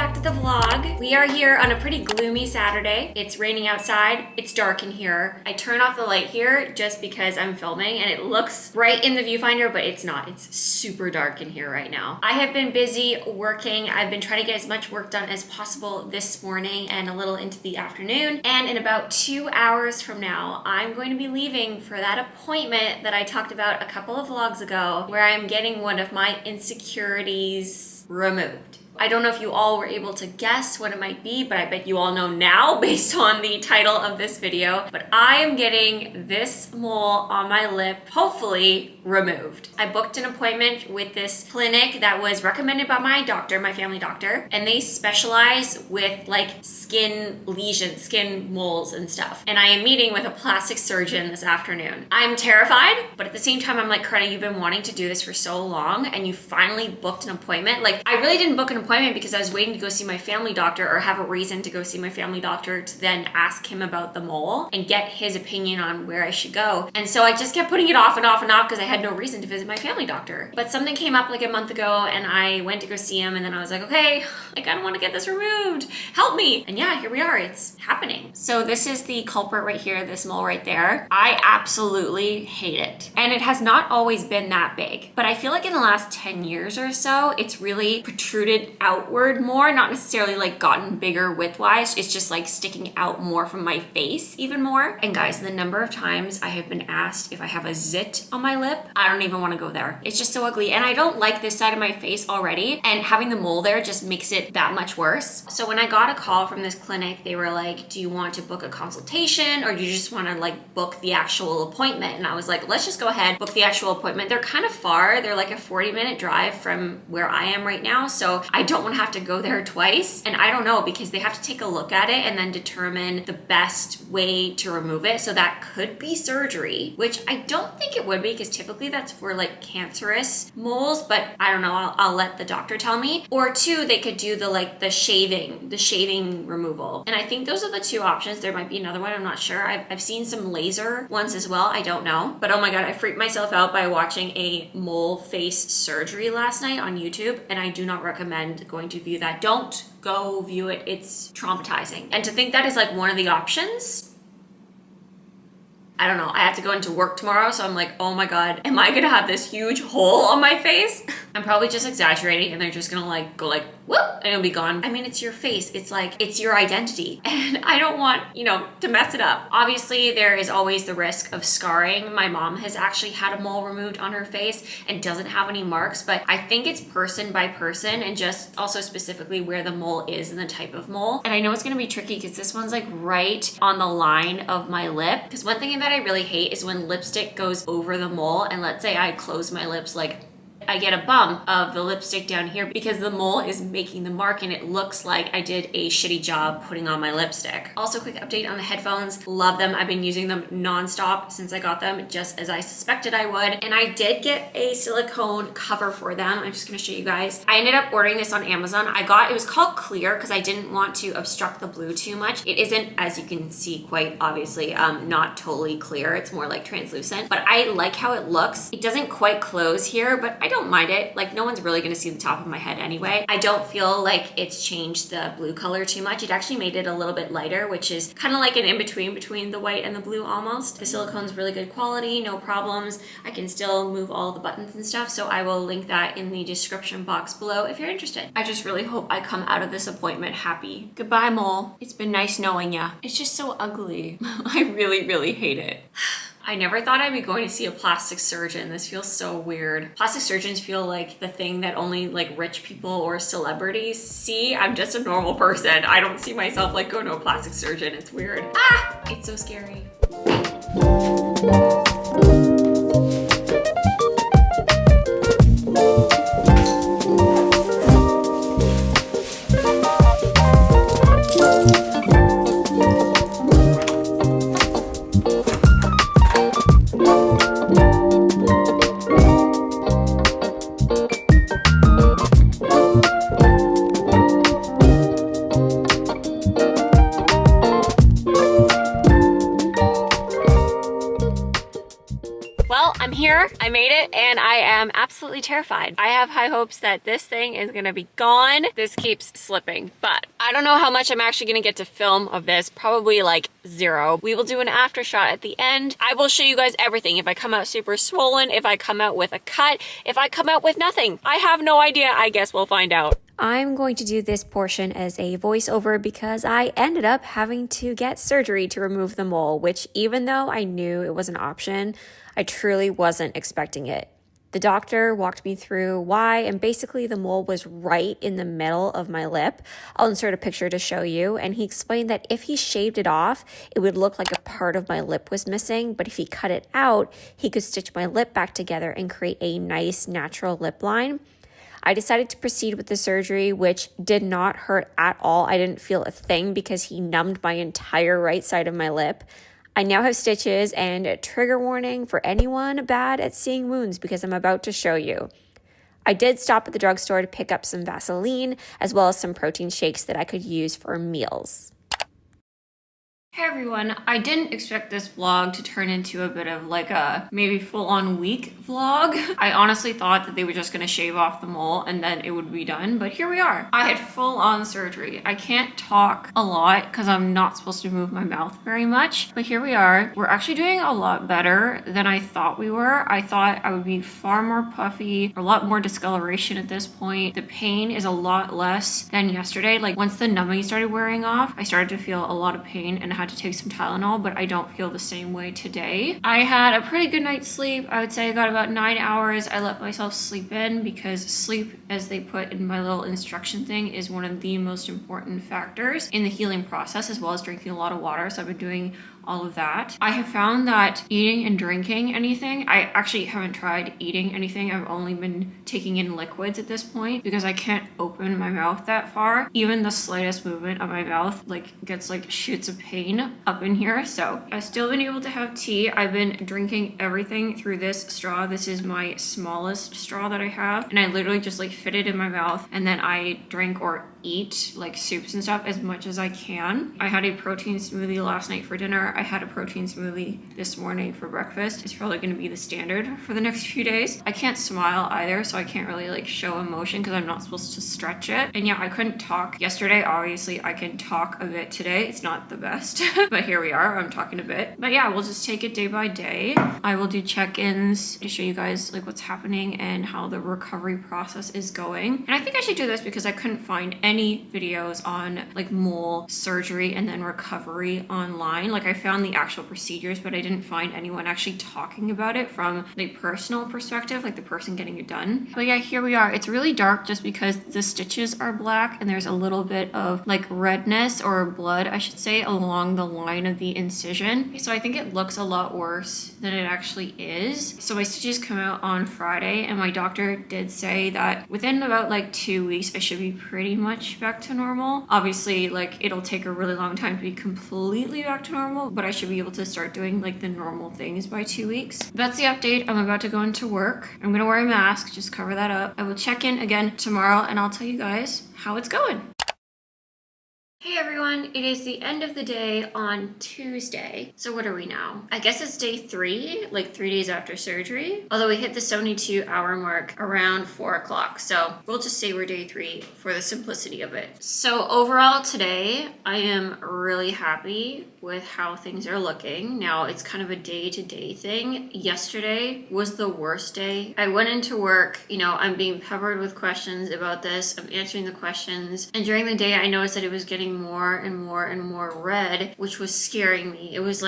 back to the vlog. We are here on a pretty gloomy Saturday. It's raining outside. It's dark in here. I turn off the light here just because I'm filming and it looks bright in the viewfinder, but it's not. It's super dark in here right now. I have been busy working. I've been trying to get as much work done as possible this morning and a little into the afternoon. And in about 2 hours from now, I'm going to be leaving for that appointment that I talked about a couple of vlogs ago, where I'm getting one of my insecurities removed. I don't know if you all were able to guess what it might be, but I bet you all know now based on the title of this video. But I am getting this mole on my lip, hopefully removed. I booked an appointment with this clinic that was recommended by my doctor, my family doctor, and they specialize with like skin lesions, skin moles and stuff. And I am meeting with a plastic surgeon this afternoon. I'm terrified, but at the same time, I'm like, Karenna, you've been wanting to do this for so long and you finally booked an appointment. Like, I really didn't book an appointment because I was waiting to go see my family doctor or have a reason to go see my family doctor to then ask him about the mole and get his opinion on where I should go. And so I just kept putting it off and off and off because I had no reason to visit my family doctor. But something came up like a month ago and I went to go see him, and then I was like, okay, like I don't want to get this removed. Help me. And yeah, here we are. It's happening. So this is the culprit right here, this mole right there. I absolutely hate it. And it has not always been that big, but I feel like in the last 10 years or so, it's really protruded outward more, not necessarily like gotten bigger width-wise. It's just like sticking out more from my face even more. And guys, the number of times I have been asked if I have a zit on my lip, I don't even want to go there. It's just so ugly. And I don't like this side of my face already. And having the mole there just makes it that much worse. So when I got a call from this clinic, they were like, do you want to book a consultation or do you just want to like book the actual appointment? And I was like, let's just go ahead, book the actual appointment. They're kind of far. They're like a 40-minute drive from where I am right now. So I don't want to have to go there twice. And I don't know, because they have to take a look at it and then determine the best way to remove it. So that could be surgery, which I don't think it would be, because typically that's for like cancerous moles, but I don't know. I'll let the doctor tell me. Or two, they could do the shaving removal. And I think those are the two options. There might be another one. I'm not sure. I've seen some laser ones as well. I don't know. But oh my God, I freaked myself out by watching a mole face surgery last night on YouTube. And I do not recommend going to view that. Don't go view it. It's traumatizing. And to think that is like one of the options, I don't know. I have to go into work tomorrow, so I'm like, oh my God, am I gonna have this huge hole on my face? I'm probably just exaggerating and they're just gonna like go like, whoop, and it'll be gone. I mean, it's your face. It's like, it's your identity. And I don't want, to mess it up. Obviously, there is always the risk of scarring. My mom has actually had a mole removed on her face and doesn't have any marks, but I think it's person by person and just also specifically where the mole is and the type of mole. And I know it's gonna be tricky because this one's like right on the line of my lip. Because one thing that I really hate is when lipstick goes over the mole, and let's say I close my lips, like I get a bump of the lipstick down here because the mole is making the mark and it looks like I did a shitty job putting on my lipstick. Also, quick update on the headphones. Love them. I've been using them nonstop since I got them, just as I suspected I would. And I did get a silicone cover for them. I'm just gonna show you guys. I ended up ordering this on Amazon. It was called Clear because I didn't want to obstruct the blue too much. It isn't, as you can see, quite obviously, not totally clear. It's more like translucent, but I like how it looks. It doesn't quite close here, but I don't mind it. Like, no one's really gonna see the top of my head anyway. I don't feel like it's changed the blue color too much. It actually made it a little bit lighter, which is kind of like an in-between between the white and the blue almost. The silicone's really good quality, no problems. I can still move all the buttons and stuff, so I will link that in the description box below if you're interested. I just really hope I come out of this appointment happy. Goodbye, mole. It's been nice knowing ya. It's just so ugly. I really, really hate it. I never thought I'd be going to see a plastic surgeon. This feels so weird. Plastic surgeons feel like the thing that only like rich people or celebrities see. I'm just a normal person. I don't see myself like going to a plastic surgeon. It's weird. Ah, it's so scary. door. I made it and I am absolutely terrified. I have high hopes that this thing is gonna be gone. This keeps slipping, but I don't know how much I'm actually gonna get to film of this. Probably like 0. We will do an after shot at the end. I will show you guys everything. If I come out super swollen, if I come out with a cut, if I come out with nothing. I have no idea. I guess we'll find out. I'm going to do this portion as a voiceover because I ended up having to get surgery to remove the mole, which even though I knew it was an option, I truly wasn't expecting it. The doctor walked me through why, and basically the mole was right in the middle of my lip. I'll insert a picture to show you, and he explained that if he shaved it off, it would look like a part of my lip was missing, but if he cut it out, he could stitch my lip back together and create a nice natural lip line. I decided to proceed with the surgery, which did not hurt at all. I didn't feel a thing because he numbed my entire right side of my lip. I now have stitches, and a trigger warning for anyone bad at seeing wounds because I'm about to show you. I did stop at the drugstore to pick up some Vaseline as well as some protein shakes that I could use for meals. Hey everyone, I didn't expect this vlog to turn into a bit of like a maybe full-on week vlog. I honestly thought that they were just gonna shave off the mole and then it would be done, but here we are. I had full-on surgery. I can't talk a lot because I'm not supposed to move my mouth very much, but here we are. We're actually doing a lot better than I thought we were. I thought I would be far more puffy, a lot more discoloration at this point. The pain is a lot less than yesterday. Like once the numbing started wearing off, I started to feel a lot of pain and had to take some Tylenol, but I don't feel the same way today. I had a pretty good night's sleep. I would say I got about 9 hours. I let myself sleep in because sleep, as they put in my little instruction thing, is one of the most important factors in the healing process, as well as drinking a lot of water. So I've been doing all of that. I have found that eating and drinking anything, I actually haven't tried eating anything. I've only been taking in liquids at this point because I can't open my mouth that far. Even the slightest movement of my mouth gets like shoots of pain up in here. So I've still been able to have tea. I've been drinking everything through this straw. This is my smallest straw that I have, and I literally just like fit it in my mouth, and then I drink or eat like soups and stuff as much as I can. I had a protein smoothie last night for dinner. I had a protein smoothie this morning for breakfast. It's probably going to be the standard for the next few days. I can't smile either, so I can't really like show emotion because I'm not supposed to stretch it. And yeah, I couldn't talk yesterday. Obviously I can talk a bit today. It's not the best, but here we are. I'm talking a bit, but yeah, we'll just take it day by day. I will do check-ins to show you guys like what's happening and how the recovery process is going. And I think I should do this because I couldn't find any videos on like mole surgery and then recovery online. Like I found the actual procedures, but I didn't find anyone actually talking about it from the personal perspective, like the person getting it done. But yeah, here we are. It's really dark just because the stitches are black and there's a little bit of like redness or blood, I should say, along the line of the incision. So I think it looks a lot worse than it actually is. So my stitches come out on Friday, and my doctor did say that within about like 2 weeks, I should be pretty much back to normal. Obviously, like it'll take a really long time to be completely back to normal, but I should be able to start doing like the normal things by 2 weeks. That's the update. I'm about to go into work. I'm gonna wear a mask, just cover that up. I will check in again tomorrow and I'll tell you guys how it's going. Hey everyone, it is the end of the day on Tuesday. So what are we now? I guess it's day 3, like 3 days after surgery. Although we hit the 72-hour mark around 4 o'clock. So we'll just say we're day 3 for the simplicity of it. So overall today, I am really happy with how things are looking. Now it's kind of a day-to-day thing. Yesterday was the worst day. I went into work, you know, I'm being peppered with questions about this. I'm answering the questions. And during the day, I noticed that it was getting more and more and more red, which was scaring me. It was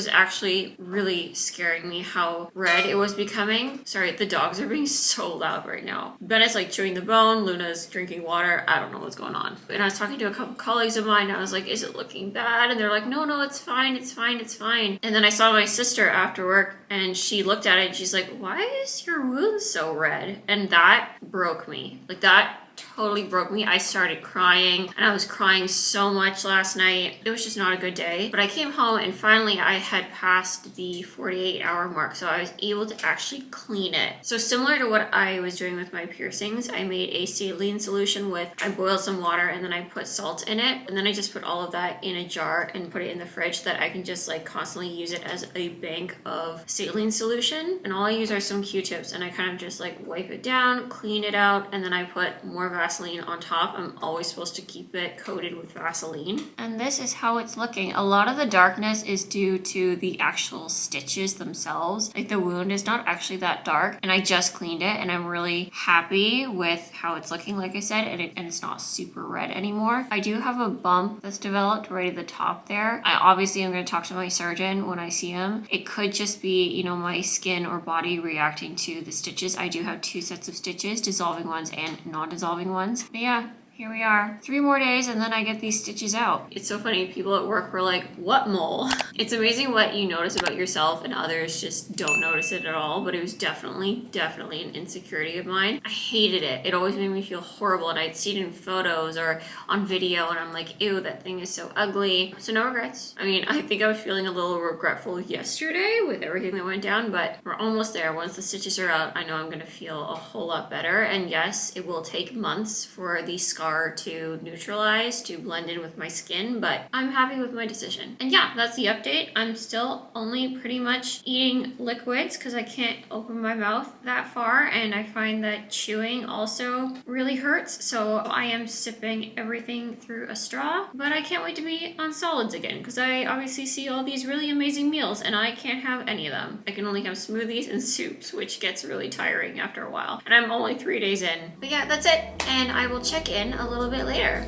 actually really scaring me how red it was becoming. Sorry, the dogs are being so loud right now. Bennett's like chewing the bone, Luna's drinking water. I don't know what's going on. And I was talking to a couple colleagues of mine. I was like, is it looking bad? And they're like, no, it's fine, it's fine, it's fine. And then I saw my sister after work and she looked at it and she's like, why is your wound so red? And that broke me. Like that totally broke me. I started crying, and I was crying so much last night. It was just not a good day. But I came home and finally I had passed the 48-hour mark, so I was able to actually clean it. So similar to what I was doing with my piercings, I made a saline solution I boiled some water and then I put salt in it, and then I just put all of that in a jar and put it in the fridge so that I can just like constantly use it as a bank of saline solution. And all I use are some Q-tips, and I kind of just like wipe it down, clean it out, and then I put more Vaseline on top. I'm always supposed to keep it coated with Vaseline. And this is how it's looking. A lot of the darkness is due to the actual stitches themselves. Like the wound is not actually that dark, and I just cleaned it and I'm really happy with how it's looking, like I said, and it's not super red anymore. I do have a bump that's developed right at the top there. I obviously am going to talk to my surgeon when I see him. It could just be, you know, my skin or body reacting to the stitches. I do have 2 sets of stitches, dissolving ones and non-dissolving ones. But yeah, here we are. 3 more days and then I get these stitches out. It's so funny. People at work were like, what mole? It's amazing what you notice about yourself and others just don't notice it at all. But it was definitely an insecurity of mine. I hated it. It always made me feel horrible, and I'd see it in photos or on video and I'm like, ew, that thing is so ugly. So no regrets. I mean, I think I was feeling a little regretful yesterday with everything that went down, but we're almost there. Once the stitches are out, I know I'm gonna feel a whole lot better. And yes, it will take months for the scar to neutralize, to blend in with my skin, but I'm happy with my decision. And yeah, that's the update. I'm still only pretty much eating liquids because I can't open my mouth that far, and I find that chewing also really hurts, so I am sipping everything through a straw. But I can't wait to be on solids again because I obviously see all these really amazing meals and I can't have any of them. I can only have smoothies and soups, which gets really tiring after a while, and I'm only 3 days in. But yeah, that's it, and I will check in a little bit later.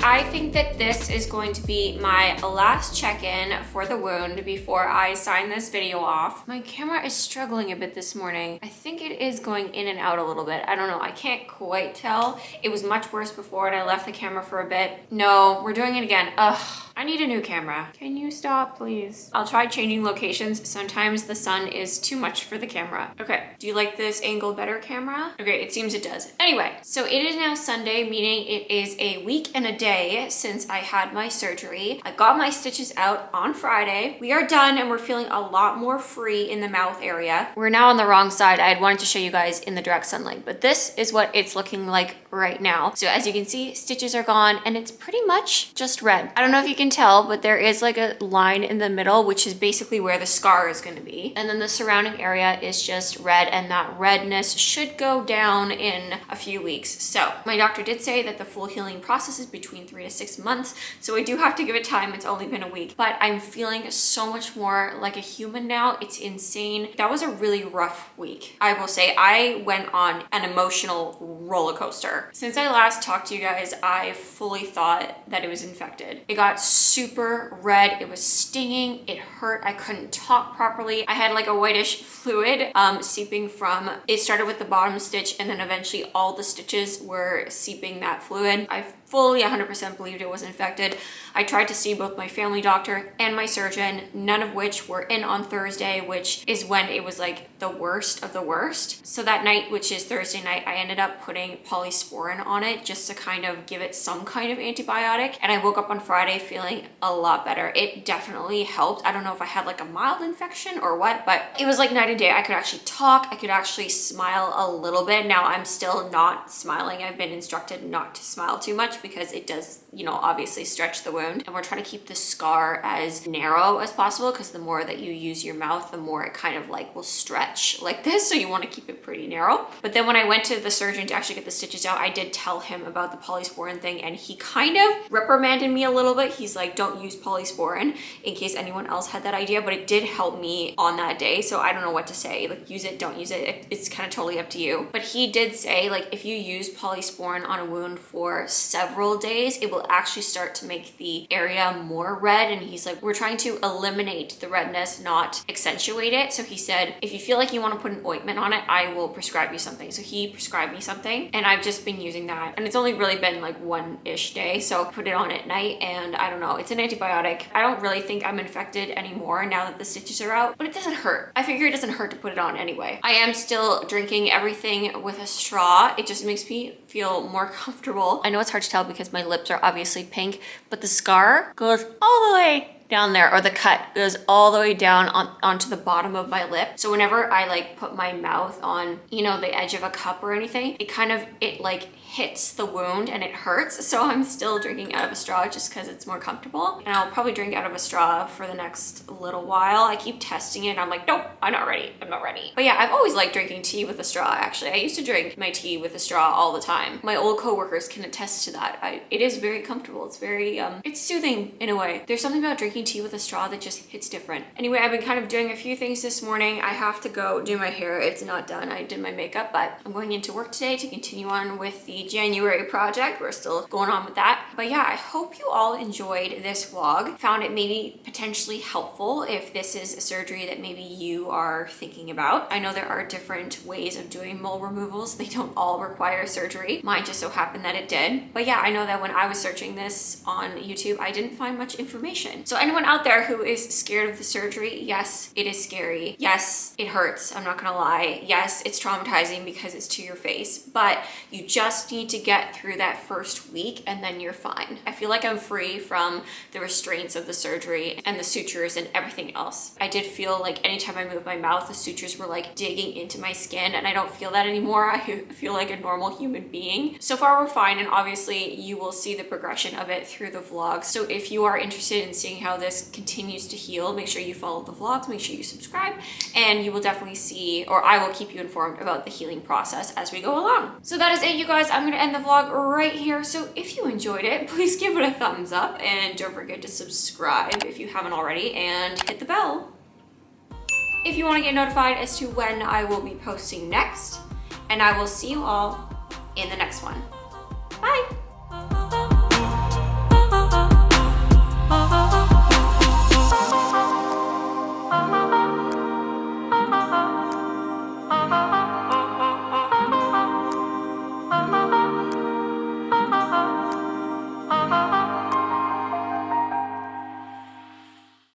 I think that this is going to be my last check-in for the wound before I sign this video off. My camera is struggling a bit this morning. I think it is going in and out a little bit. I don't know. I can't quite tell. It was much worse before and I left the camera for a bit. No, we're doing it again. Ugh. I need a new camera. Can you stop, please? I'll try changing locations. Sometimes the sun is too much for the camera. Okay, do you like this angle better, camera? Okay, it seems it does. Anyway, so it is now Sunday, meaning it is a week and a day since I had my surgery. I got my stitches out on Friday. We are done and we're feeling a lot more free in the mouth area. We're now on the wrong side. I had wanted to show you guys in the direct sunlight, but this is what it's looking like right now. So as you can see, stitches are gone and it's pretty much just red. I don't know if you can tell, but there is like a line in the middle, which is basically where the scar is going to be. And then the surrounding area is just red, and that redness should go down in a few weeks. So my doctor did say that the full healing process is between 3 to 6 months. So I do have to give it time. It's only been a week, but I'm feeling so much more like a human now. It's insane. That was a really rough week. I will say I went on an emotional roller coaster. Since I last talked to you guys, I fully thought that it was infected. It got super red. It was stinging. It hurt. I couldn't talk properly. I had like a whitish fluid seeping from, it started with the bottom stitch and then eventually all the stitches were seeping that fluid. I fully 100% believed it was infected. I tried to see both my family doctor and my surgeon, none of which were in on Thursday, which is when it was like the worst of the worst. So that night, which is Thursday night, I ended up putting polysporin on it just to kind of give it some kind of antibiotic. And I woke up on Friday feeling a lot better. It definitely helped. I don't know if I had like a mild infection or what, but it was like night and day. I could actually talk. I could actually smile a little bit. Now I'm still not smiling. I've been instructed not to smile too much because it does, you know, obviously stretch the wound. And we're trying to keep the scar as narrow as possible because the more that you use your mouth, the more it kind of like will stretch like this. So you want to keep it pretty narrow. But then when I went to the surgeon to actually get the stitches out, I did tell him about the polysporin thing and he kind of reprimanded me a little bit. He's he's like, don't use polysporin, in case anyone else had that idea, but it did help me on that day. So I don't know what to say, like use it, don't use it. It's kind of totally up to you. But he did say like, if you use polysporin on a wound for several days, it will actually start to make the area more red. And he's like, we're trying to eliminate the redness, not accentuate it. So he said, if you feel like you want to put an ointment on it, I will prescribe you something. So he prescribed me something and I've just been using that. And it's only really been like one-ish day. So I put it on at night and I don't know, it's an antibiotic. I don't really think I'm infected anymore now that the stitches are out, but it doesn't hurt. I figure it doesn't hurt to put it on anyway. I am still drinking everything with a straw. It just makes me feel more comfortable. I know it's hard to tell because my lips are obviously pink, but the scar goes all the way down there, or the cut goes all the way down onto the bottom of my lip. So whenever I like put my mouth on, you know, the edge of a cup or anything, it like hits the wound and it hurts. So I'm still drinking out of a straw just because it's more comfortable. And I'll probably drink out of a straw for the next little while. I keep testing it and I'm like, nope, I'm not ready. I'm not ready. But yeah, I've always liked drinking tea with a straw actually. I used to drink my tea with a straw all the time. My old coworkers can attest to that. It is very comfortable. It's very, it's soothing in a way. There's something about drinking tea with a straw that just hits different. Anyway, I've been kind of doing a few things this morning. I have to go do my hair. It's not done. I did my makeup, but I'm going into work today to continue on with the January project. We're still going on with that. But yeah, I hope you all enjoyed this vlog, found it maybe potentially helpful if this is a surgery that maybe you are thinking about. I know there are different ways of doing mole removals. They don't all require surgery. Mine just so happened that it did. But yeah, I know that when I was searching this on YouTube, I didn't find much information. So anyone out there who is scared of the surgery, yes, it is scary. Yes, it hurts. I'm not gonna lie. Yes, it's traumatizing because it's to your face, but you just need to get through that first week and then you're fine. I feel like I'm free from the restraints of the surgery and the sutures and everything else. I did feel like anytime I moved my mouth, the sutures were like digging into my skin, and I don't feel that anymore. I feel like a normal human being. So far we're fine, and obviously you will see the progression of it through the vlogs. So if you are interested in seeing how this continues to heal, make sure you follow the vlogs, make sure you subscribe, and you will definitely see, or I will keep you informed about the healing process as we go along. So that is it, you guys. I'm gonna end the vlog right here. So if you enjoyed it, please give it a thumbs up and don't forget to subscribe if you haven't already, and hit the bell if you want to get notified as to when I will be posting next. And I will see you all in the next one. Bye.